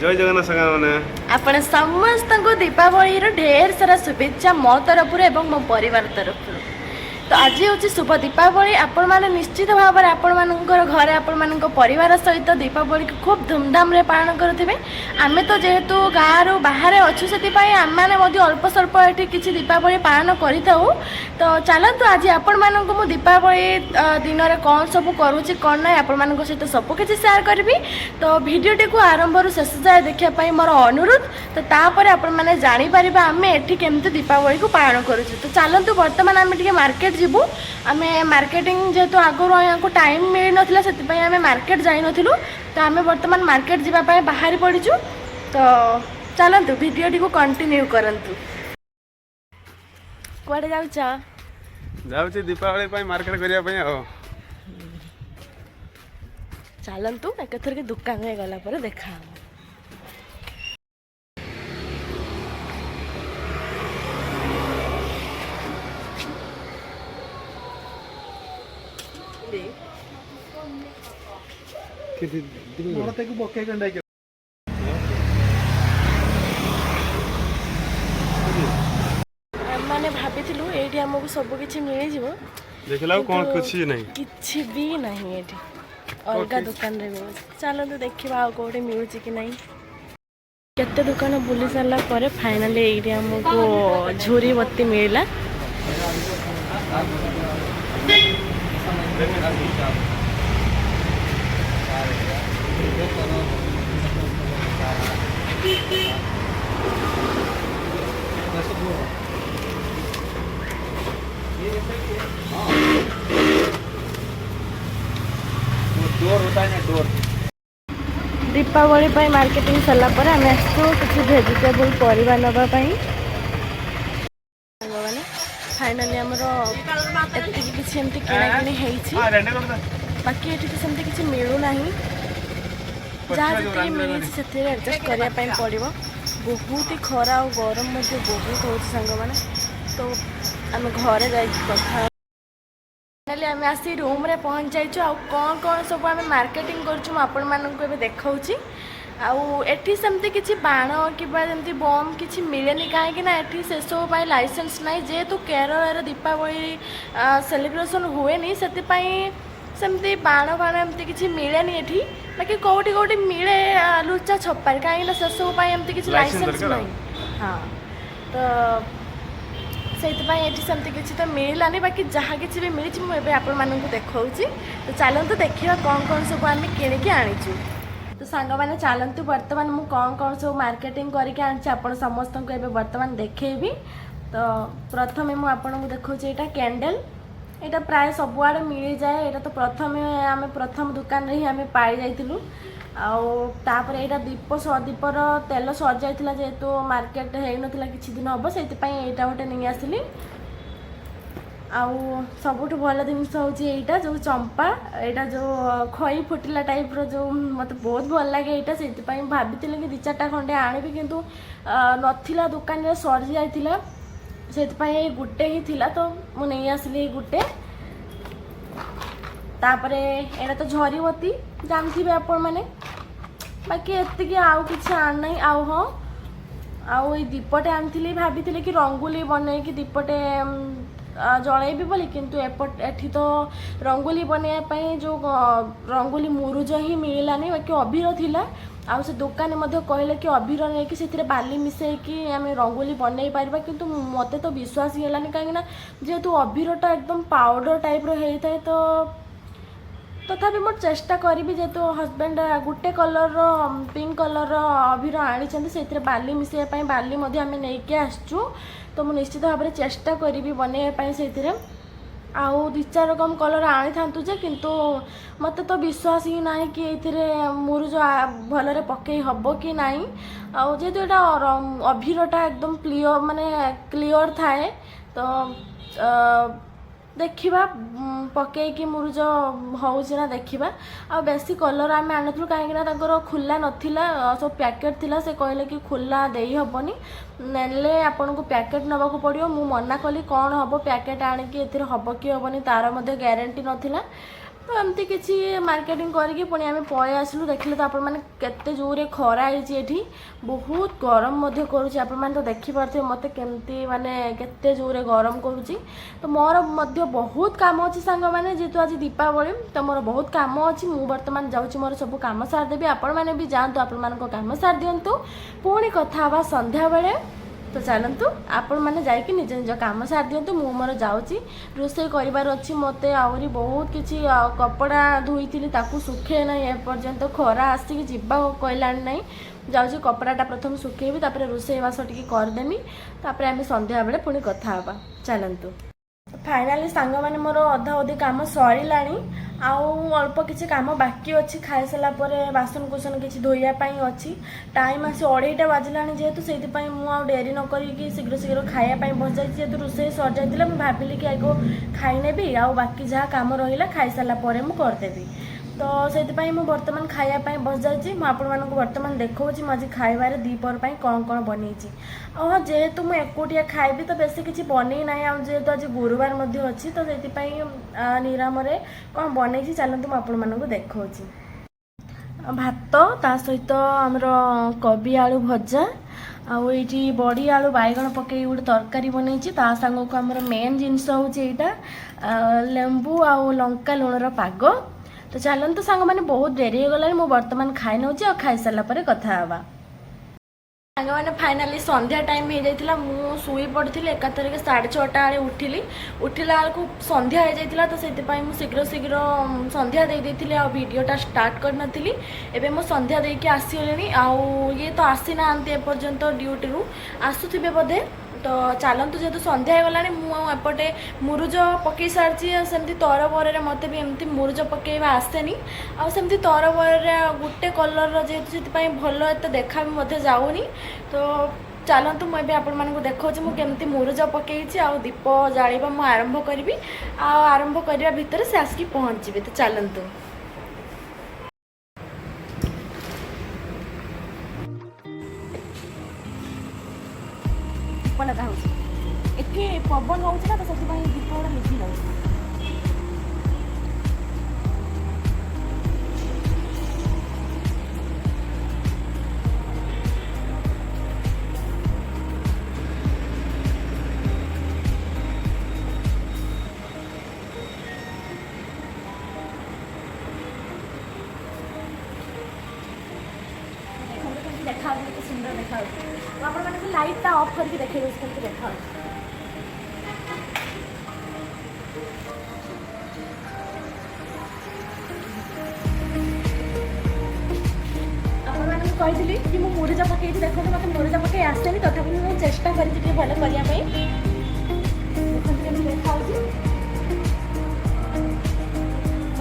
जय जगन्नाथ सागर माने आपण समस्त को दीपावली ढेर सारा शुभेच्छा मो तरफ एवं मो परिवार तरफ। तो आज हूँ शुभ दीपावली। आपण मैंने निश्चित भाव में आपण मानकर घरे आपण मान परिवार सहित दीपावली को खूब धूमधाम रे पालन करुवे। आमे तो जेहेतु गाँव बाहर अच्छु से आम मैंने अल्प स्वल्प ये किसी दीपावली पालन करी थाउ। तो चलतु आज आपण मानक मु दीपावली दिन में कौन सब करुँची कौन ना आपण मान सहित सबकि सेयार करी। तो भिडटी को आरंभ शेष जाए देखापी मोर अनुरोध। तो तापर आपण मैंने जापर आम एटी केमती दीपावली को पालन करुँ। तो चलतु बर्तमान आम टे मार्केट जीवु। आम मार्केटिंग जेहेतु आगुरी यहाँ टाइम मिल नाला से आम मार्केट जाई नथिलु। तो आम बर्तमान मार्केट जावाई बाहरी पड़ीचु। तो चलतु भिडटी को कंटिन्यू करंतु। कुआडे जाउछ? जाउची दीपावली पई मार्केट करिया पई आ। चलतु एकथर के दुकान में गला पर देखा। मैंने भाभी ये आमको सब किसी मिल जाव देखला कौन कुछ नहीं किछि भी नहीं ये अलग दुकान रे मिल। चलो देखा कौटे मिलूँ कि नहीं। केते दुकान बुली सारा पर फाइनाली ये आमको झुरी बत्ती मिलला। डोर होता है ना डोर। दीपावली मार्केटिंग सरला पर आम आसु किसी भेजिटेबल परिवा नापी। फाइनाली आमर एति किसी एमती किणाकिणी बाकी ये तो सेमती किसी मिलूना जहाँ जी मिली से एडजस्ट करने पड़ो। बहुत ही खरा और गरम बहुत हो सांग मैंने। तो आम घरे जा कथा फाइनाली आम आसी रूम रे पहुँच जाइछु। आ कौन कौन सब आम मार्केटिंग करूँ आपण मानक देखा। आठी सेमती किसी बाण कि बम किसी मिलेनि कहीं एटी से सब लाइसेंस ना जेहेतु केरल दीपावली सेलिब्रेशन हुए से सेमती बाण बाण एमती किसी मिलेनि एठी। बाकी कौटी कौटी मिले लुचा छपार कहीं से सब एमती किसी लाइसेंस ना। हाँ तो से सेमती किसी तो मिलानी। बाकी जहाँ किसी भी मिली मुझे आपण मानक देखा। तो चलतु देखा कौन कौन सब आम किणिकी आनीचु। तो सांग मैंने चलतु बर्तमान मुझे कौन कौन सब मार्केटिंग करके आनी समस्त को बर्तमान देखेबी। तो प्रथम मुझे देखा यहाँ कैंडल यहाँ प्राय सबुआड़े मिल जाए। यहाँ तो प्रथम दुकान रे ही आम पाई जाइलु। आपर यहाँ दीपर तेल सर जाता जेहेतु मार्केट हो ना कि दिन हम से गोटे नहीं आसली। सबुठ भल जिनस हूँ यहाँ जो चंपा यहाँ जो खई फुटिला टाइप जो मत बहुत भल लगे यहाँ से भाभी कि दी चार्टा खंडे आनी किंतु नथिला दुकान रे सरी जाइतिला से गुटे ही थिला। तो मु नहीं आसली गुटे। तापरे एटा तो झरीबती जानते आपण मैंने। बाकी एति आउ किसी आन नहीं। आउ हाँ आउ दीपटे आनी भाभी कि रंगोली बनई कि दीपटे जलैबी बोली किंतु एठी तो रंगोली बनवाई जो रंगोली मुरुज ही मिलानी। बाकी अबीर थिला आउ से दुकान कहले कि अबीर नहीं कि बाली मिसेकी आम रंगोली बनई पार। किंतु मते तो विश्वास ही है कहीं जेहेतु अबीरटा एकदम पाउडर टाइप होता है। तो तथापि मोर चेष्टा करी जेहेतु हजबैंड गोटे कलर पिंक कलर अबीर आनी से बाली मिसेपाई बाली आम नहीं आसचु। तो मुझे निश्चित भाव में चेष्टा करी बनवाई से आउ दी चार रकम कलर आनी था किंतु मत तो विश्वास ही ना कि ये मुरुज भलरे पकई हम कि नहीं। जेहेतु यहाँ अबीरटा एकदम क्लियर माने क्लियर थाए। तो देखा पकईकि मुरुज होना देखा। आ बेसी कलर आम आनु कहीं खुला नाला सब पैकेट थिला। से कहले कि खुला दे हेनी नेले आपन को पैकेट नवाक पड़ो। मु मना कली कौन हम पैकेट आणिकी हम कि हेनी तार गारंटी नाला। तो एमती किसी मार्केटिंग करके पुणी आम पलि आसलु देखिले तो आपण मैंने केते जोरे खरा होती बहुत गरम करुच्ची आपण मैंने तो देखिपे मत केमती माने केते जोरे गरम करुच्ची तो मोर मध्य बहुत काम अच्छी सांग मैंने जेहेतु आज दीपावली तो मोर बहुत काम अच्छी मु बर्तमान जाऊँगी मोर सब काम सारदेवी आपण मैंने भी जातु आपण मान काम सार दिंतु पुणी कथा संध्या बेले तो चलतु आपण मैंने जाकि निज निज काम सार दिंतु मु मोर जाऊँगी रोषे कर अच्छी मत आहरी बहुत किसी कपड़ा धोई सुखे ना एपर्यंत खरा आसिक जा कहला ना जाऊँगी कपड़ाटा प्रथम सुखेबी तापर रोषेबास टी करदेमी तापर आम संध्या बेले पुणी कथा हाँ चलतु फाइनाली सांग मैंने मोर अधा अधी काम सरिला आउ अल्प किसी काम बाकी अच्छी खाई सारा बासन कुसन किसी धोइयापाई अच्छी टाइम आसी 2:30 बाजिला जेहेतु से मुझे डेरी न करी शीघ्र शीघ्र खायापाई बस जाए जेहेतु रोषे सर जाइए मुझे भाविली कि आगे खाईनेबी आउ बाकी जहाँ कम रहा खाई सारा मुझे करदेवी तो से बर्तमान खायापाई बस जाइए मुझे बर्तमान देखा आज खाइबार दीपर कौन कौन बनई हाँ जेहेतु मुझे एकुटिया खाइबी तो बेसी किसी बनई ना जेहेतु आज गुरुवार अच्छी तो से निराम कौन बनई चलतु मुझे देखा भात ता सहित आमर कोबी आलू भजा आउ ये बड़ी आलू बैगण पकई गोटे तरकारी बनई सांग को आमर मेन जिनस होटा लेंबू आउ लंका लुणर पाग तो चलते सांग मैंने बहुत डेरी हो गला बर्तमान खाई नौ खाई सारा कथा हाँ सांग मैंने फाइनाली संध्या टाइम हो जाता मु शुई पड़ी एकाथरके 6:30 आड़े उठिली उठिला बेलू संध्या हो जाता तो से शीघ्र शीघ्र संध्या दे देती आ वीडियोटा स्टार्ट कर नी एवं मु संध्या देकी आसीगली आउ ये तो आसी ना एपर्यंत ड्यूटी आसुवे बोधे तो चलतु जेहेतु संध्या हो गला मुझे मुरुज पकई सारी सेमती तरबर मत भी एमती मुरुज पकईवा आसेनी आमती तरबर गोटे कलर जेहेतु से भल एत देखा भी मत जाऊनी तो चलतु मुझे आपण देखा मुझे मुरुज पकई आ दीप जाड़ा मुझे आरंभ करी आरंभ करने भितर से आसिक पहुँचे तो चलतु लगा एଠି पवन हो तो से दीप गुड़ा लिखी जाऊँ देखा सुंदर देखा आप लाइटा ऑफ करके देखे देखा कही कि मुरुजा पकई देखो मत मुरुजा पकई आसेनी तथापि मुझे चेष्टा करी भल करने देखा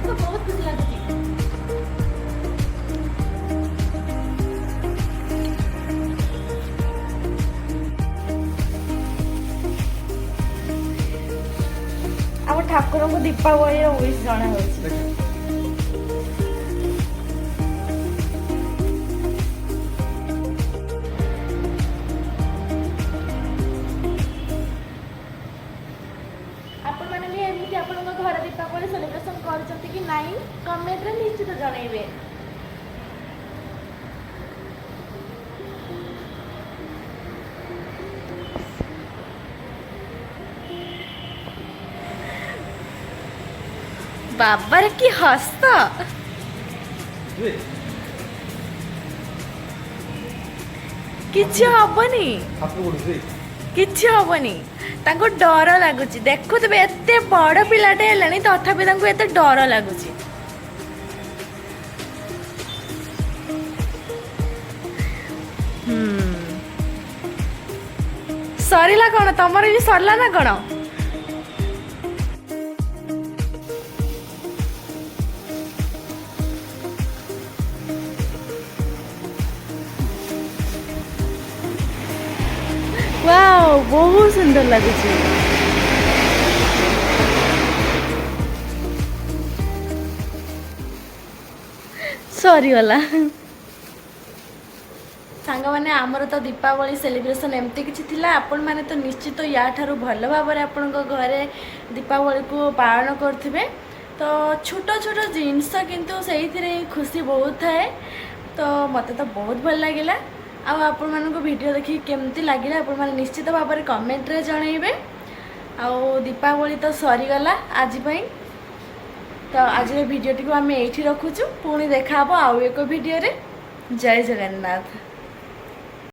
तो बहुत खुशी लगे आम ठाकुर को दीपावली विश जना हो घर दीपावली सेलिब्रेशन कर कि नाई कमेंट रे निश्चित जनइबे बाबर की हस्त किछि हबनी किछि हबनी तांको डर लगुच देखु तबे एते बड़ पिलाटे हेलानी तथापि तांको एते डर लगुच सरीला कौन तमर भी सरला ना कौन वाओ बहुत सुंदर लगुच सरीगला सांग मैंने आमर तो दीपावली सेलिब्रेशन एमती किसी थिला आपण माने तो निश्चित या ठारू भल भाव आपण घरे दीपावली को पालन करथिबे तो छोट छोट जिनस किंतु से खुशी बहुत थाए तो मत तो बहुत भल लगे आपण मानक वीडियो देखिए केमती लगे आपण मैंने निश्चित भाव में कमेंट रे जनइबे आउ दीपावली तो सरीगला आज तो आज वीडियो टी आम ये रखुचु पुणी देखा आउ एक वीडियो रे जय जगन्नाथ।